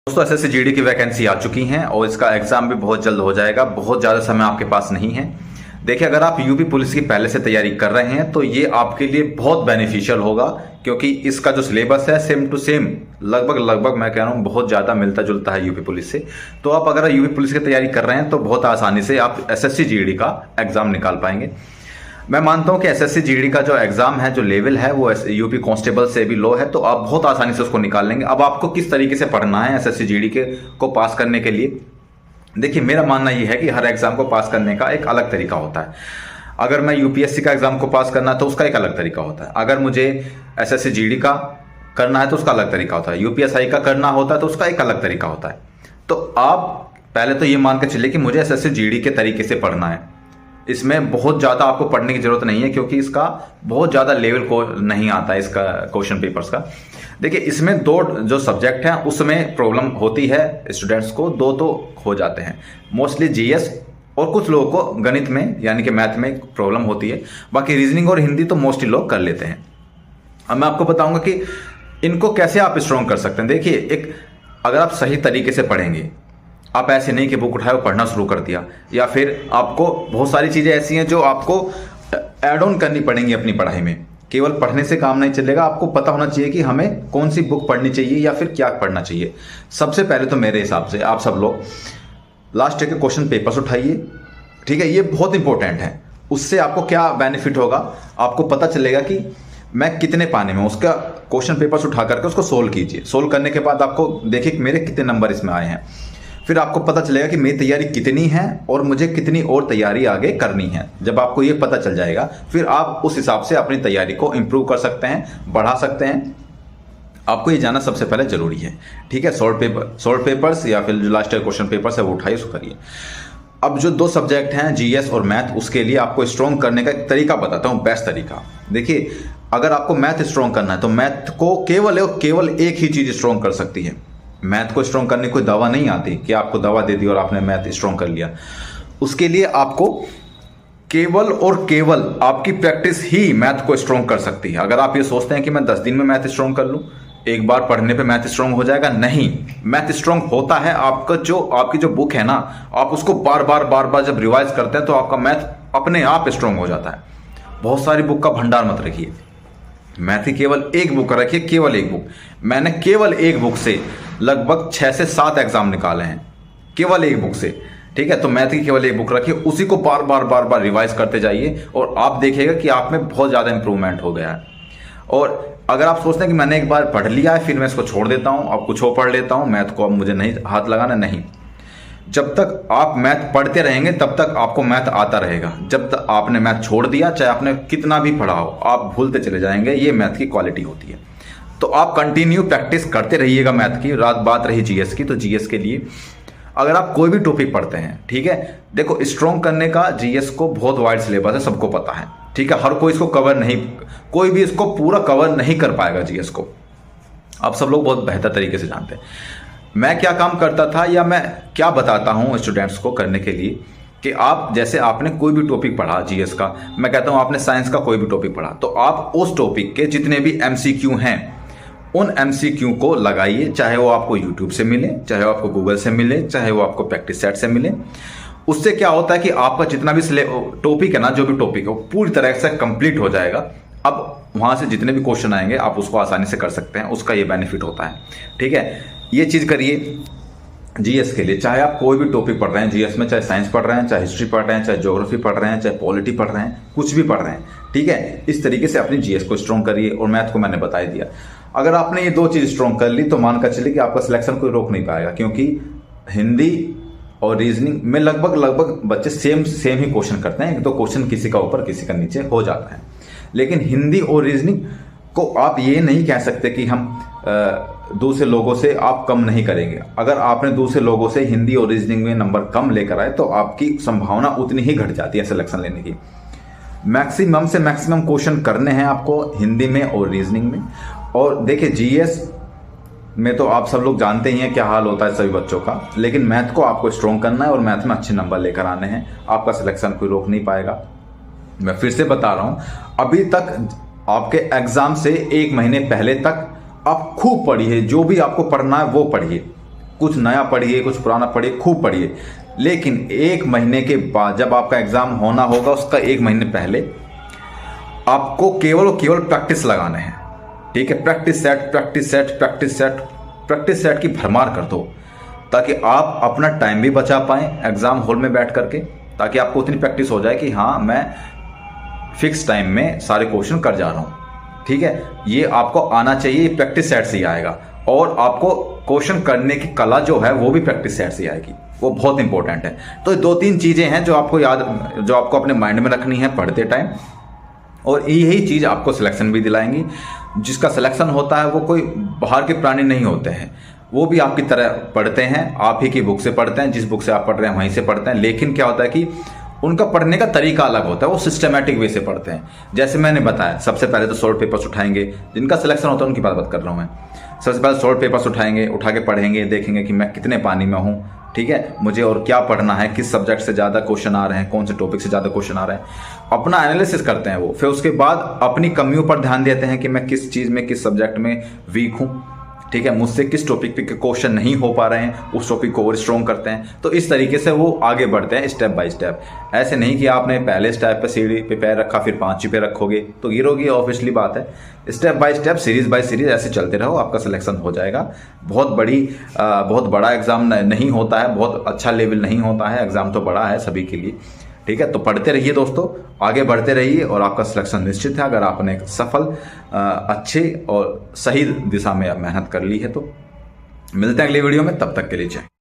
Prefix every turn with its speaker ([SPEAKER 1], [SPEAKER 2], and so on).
[SPEAKER 1] दोस्तों SSC GD की vacancy आ चुकी हैं और इसका एग्जाम भी बहुत जल्द हो जाएगा। बहुत ज़्यादा समय आपके पास नहीं है। देखिए, अगर आप यूपी पुलिस की पहले से तैयारी कर रहे हैं तो ये आपके लिए बहुत बेनिफिशियल होगा, क्योंकि इसका जो सिलेबस है सेम टू सेम लगभग मैं कह रहा हूँ बहुत ज़्यादा मिलता जुलता है यूपी पुलिस से। तो आप अगर यूपी पुलिस की तैयारी कर रहे हैं तो बहुत आसानी से आप एसएससी जीडी का एग्जाम निकाल पाएंगे। मैं मानता हूं कि एसएससी जीडी का जो एग्जाम है, जो लेवल है, वो यूपी कांस्टेबल से भी लो है, तो आप बहुत आसानी से उसको निकाल लेंगे। अब आपको किस तरीके से पढ़ना है एसएससी जीडी को पास करने के लिए, देखिए मेरा मानना यह है कि हर एग्जाम को पास करने का एक अलग तरीका होता है। अगर मैं यूपीएससी का एग्जाम को पास करना है तो उसका एक अलग तरीका होता है। अगर मुझे एसएससी जीडी का करना है तो उसका अलग तरीका होता है। यूपीएसआई का करना होता है तो उसका एक अलग तरीका होता है। तो आप पहले तो ये मान के चलिए कि मुझे एसएससी जीडी के तरीके से पढ़ना है। इसमें बहुत ज़्यादा आपको पढ़ने की जरूरत नहीं है, क्योंकि इसका बहुत ज़्यादा लेवल को नहीं आता है इसका क्वेश्चन पेपर्स का। देखिए, इसमें दो जो सब्जेक्ट हैं उसमें प्रॉब्लम होती है स्टूडेंट्स को, दो तो हो जाते हैं मोस्टली, जीएस और कुछ लोगों को गणित में यानी कि मैथ में प्रॉब्लम होती है। बाकी रीजनिंग और हिंदी तो मोस्टली लोग कर लेते हैं। अब मैं आपको बताऊंगा कि इनको कैसे आप स्ट्रॉन्ग कर सकते हैं। देखिए, अगर आप सही तरीके से पढ़ेंगे, आप ऐसे नहीं कि बुक उठाए और पढ़ना शुरू कर दिया, या फिर आपको बहुत सारी चीज़ें ऐसी हैं जो आपको ऐड ऑन करनी पड़ेंगी अपनी पढ़ाई में। केवल पढ़ने से काम नहीं चलेगा, आपको पता होना चाहिए कि हमें कौन सी बुक पढ़नी चाहिए या फिर क्या पढ़ना चाहिए। सबसे पहले तो मेरे हिसाब से आप सब लोग लास्ट ईयर के क्वेश्चन पेपर्स उठाइए, ठीक है, ये बहुत इंपॉर्टेंट है। उससे आपको क्या बेनिफिट होगा, आपको पता चलेगा कि मैं कितने पाने में, उसका क्वेश्चन पेपर्स उठा करके उसको सोल्व कीजिए। सोल्व करने के बाद आपको देखिए मेरे कितने नंबर इसमें आए हैं, फिर आपको पता चलेगा कि मेरी तैयारी कितनी है और मुझे कितनी और तैयारी आगे करनी है। जब आपको ये पता चल जाएगा, फिर आप उस हिसाब से अपनी तैयारी को इंप्रूव कर सकते हैं, बढ़ा सकते हैं। आपको ये जानना सबसे पहले जरूरी है, ठीक है। शॉर्ट पेपर्स या फिर जो लास्ट ईयर क्वेश्चन पेपर्स है वो उठाइए, उसको करिए। अब जो दो सब्जेक्ट हैं जीएस और मैथ, उसके लिए आपको स्ट्रॉन्ग करने का एक तरीका बताता हूँ, बेस्ट तरीका। देखिए, अगर आपको मैथ स्ट्रॉन्ग करना है तो मैथ को केवल एक ही चीज स्ट्रॉन्ग कर सकती है। मैथ को स्ट्रॉन्ग करने की कोई दवा नहीं आती कि आपको दवा दे दी और आपने मैथ स्ट्रॉन्ग कर लिया। उसके लिए आपको केवल और केवल आपकी प्रैक्टिस ही मैथ को स्ट्रॉन्ग कर सकती है। अगर आप ये सोचते हैं कि मैं 10 दिन में मैथ स्ट्रॉन्ग कर लूं, एक बार पढ़ने पे मैथ स्ट्रॉन्ग हो जाएगा, नहीं। मैथ स्ट्रॉन्ग होता है आपकी जो बुक है ना, आप उसको बार बार जब रिवाइज करते हैं तो आपका मैथ अपने आप स्ट्रॉन्ग हो जाता है। बहुत सारी बुक का भंडार मत रखिए, मैथ की केवल एक बुक रखिए, केवल एक बुक। मैंने केवल एक बुक से लगभग 6 से 7 एग्जाम निकाले हैं, केवल एक बुक से, ठीक है। तो मैथ की केवल एक बुक रखिए, उसी को बार बार रिवाइज करते जाइए और आप देखिएगा कि आप में बहुत ज़्यादा इंप्रूवमेंट हो गया है। और अगर आप सोचते हैं कि मैंने एक बार पढ़ लिया है फिर मैं इसको छोड़ देता हूँ, अब कुछ और पढ़ लेता हूँ, मैथ को अब मुझे नहीं हाथ लगाना, नहीं। जब तक आप मैथ पढ़ते रहेंगे तब तक आपको मैथ आता रहेगा। जब तक आपने मैथ छोड़ दिया, चाहे आपने कितना भी पढ़ा हो, आप भूलते चले जाएंगे। ये मैथ की क्वालिटी होती है। तो आप कंटिन्यू प्रैक्टिस करते रहिएगा मैथ की। बात रही जीएस की, तो जीएस के लिए अगर आप कोई भी टॉपिक पढ़ते हैं, ठीक है, देखो स्ट्रॉन्ग करने का जीएस को बहुत वाइड सिलेबस है, सबको पता है, ठीक है। हर कोई इसको कवर नहीं, कोई भी इसको पूरा कवर नहीं कर पाएगा जीएस को, आप सब लोग बहुत बेहतर तरीके से जानते हैं। मैं क्या काम करता था या मैं क्या बताता हूं स्टूडेंट्स को करने के लिए, कि आप जैसे आपने कोई भी टॉपिक पढ़ा जीएस का, मैं कहता हूं आपने साइंस का कोई भी टॉपिक पढ़ा, तो आप उस टॉपिक के जितने भी एमसीक्यू हैं उन एमसीक्यू को लगाइए, चाहे वो आपको यूट्यूब से मिले, चाहे वो आपको गूगल से मिले, चाहे वो आपको प्रैक्टिस सेट से मिले। उससे क्या होता है कि आपका जितना भी टॉपिक है ना, जो भी टॉपिक है वो पूरी तरह से कंप्लीट हो जाएगा। अब वहां से जितने भी क्वेश्चन आएंगे आप उसको आसानी से कर सकते हैं, उसका ये बेनिफिट होता है, ठीक है। ये चीज करिए जीएस के लिए, चाहे आप कोई भी टॉपिक पढ़ रहे हैं जीएस में, चाहे साइंस पढ़ रहे हैं, चाहे हिस्ट्री पढ़ रहे हैं, चाहे ज्योग्राफी पढ़ रहे हैं, चाहे पॉलिटी पढ़ रहे हैं, कुछ भी पढ़ रहे हैं, ठीक है। इस तरीके से अपनी जीएस को स्ट्रॉन्ग करिए। और मैथ को मैंने बता ही दिया। अगर आपने ये दो चीज स्ट्रॉन्ग कर ली तो मानकर चलिए कि आपका सिलेक्शन कोई रोक नहीं पाएगा, क्योंकि हिंदी और रीजनिंग में लगभग बच्चे सेम ही क्वेश्चन करते हैं। एक तो क्वेश्चन किसी का ऊपर किसी का नीचे हो जाता है, लेकिन हिंदी और रीजनिंग को आप ये नहीं कह सकते कि हम दूसरे लोगों से आप कम नहीं करेंगे। अगर आपने दूसरे लोगों से हिंदी और रीजनिंग में नंबर कम लेकर आए तो आपकी संभावना उतनी ही घट जाती है सिलेक्शन लेने की। मैक्सिमम से मैक्सिमम क्वेश्चन करने हैं आपको हिंदी में और रीजनिंग में। और देखिए जीएस में तो आप सब लोग जानते ही हैं क्या हाल होता है सभी बच्चों का, लेकिन मैथ को आपको स्ट्रॉन्ग करना है और मैथ में अच्छे नंबर लेकर आने हैं। आपका सिलेक्शन कोई रोक नहीं पाएगा। मैं फिर से बता रहा हूं, अभी तक आपके एग्जाम से 1 महीने पहले तक आप खूब पढ़िए, जो भी आपको पढ़ना है वो पढ़िए। कुछ नया पढ़िए, कुछ पुराना पढ़िए, खूब पढ़िए, लेकिन 1 महीने के बाद जब आपका एग्जाम होना होगा उसका 1 महीने पहले आपको केवल और केवल प्रैक्टिस लगाने हैं। ठीक है, practice set, practice set, practice set, practice set की भरमार कर दो, ताकि आप अपना टाइम भी बचा पाएं एग्जाम हॉल में बैठ करके, ताकि आपको उतनी प्रैक्टिस हो जाए कि हाँ मैं फिक्स टाइम में सारे क्वेश्चन कर जा रहा हूं। ठीक है, ये आपको आना चाहिए, प्रैक्टिस सेट से ही आएगा। और आपको क्वेश्चन करने की कला जो है वो भी प्रैक्टिस सेट से आएगी, वो बहुत इंपॉर्टेंट है। तो 2-3 चीजें हैं जो आपको जो आपको अपने माइंड में रखनी है पढ़ते टाइम, और यही चीज आपको सिलेक्शन भी दिलाएंगी। जिसका सिलेक्शन होता है वो कोई बाहर के प्राणी नहीं होते हैं, वो भी आपकी तरह पढ़ते हैं, आप ही की बुक से पढ़ते हैं, जिस बुक से आप पढ़ रहे हैं वहीं से पढ़ते हैं। लेकिन क्या होता है कि उनका पढ़ने का तरीका अलग होता है, वो सिस्टमैटिक वे से पढ़ते हैं। जैसे मैंने बताया, सबसे पहले तो सॉल्व पेपर्स उठाएंगे, जिनका सिलेक्शन होता है उनकी बात कर रहा हूं मैं। सबसे पहले सॉल्व पेपर्स उठाएंगे, उठा के पढ़ेंगे, देखेंगे कि मैं कितने पानी में हूं। ठीक है, मुझे और क्या पढ़ना है, किस सब्जेक्ट से ज़्यादा क्वेश्चन आ रहे हैं, कौन से टॉपिक से ज़्यादा क्वेश्चन आ रहे हैं, अपना एनालिसिस करते हैं वो। फिर उसके बाद अपनी कमियों पर ध्यान देते हैं कि मैं किस चीज़ में, किस सब्जेक्ट में वीक हूँ। ठीक है, मुझसे किस टॉपिक पे क्वेश्चन नहीं हो पा रहे हैं, उस टॉपिक को और स्ट्रॉन्ग करते हैं। तो इस तरीके से वो आगे बढ़ते हैं स्टेप बाय स्टेप। ऐसे नहीं कि आपने पहले स्टेप पे सीढ़ी पे पैर रखा फिर 5वीं पे रखोगे तो गिरोगी, ऑब्वियसली बात है। Step by step, series by series ऐसे चलते रहो, आपका सिलेक्शन हो जाएगा। बहुत बड़ा एग्जाम नहीं होता है, बहुत अच्छा लेवल नहीं होता है, एग्जाम तो बड़ा है सभी के लिए। ठीक है, तो पढ़ते रहिए दोस्तों, आगे बढ़ते रहिए और आपका सिलेक्शन निश्चित है, अगर आपने एक सफल, अच्छे और सही दिशा में मेहनत कर ली है तो। मिलते हैं अगली वीडियो में, तब तक के लिए जय।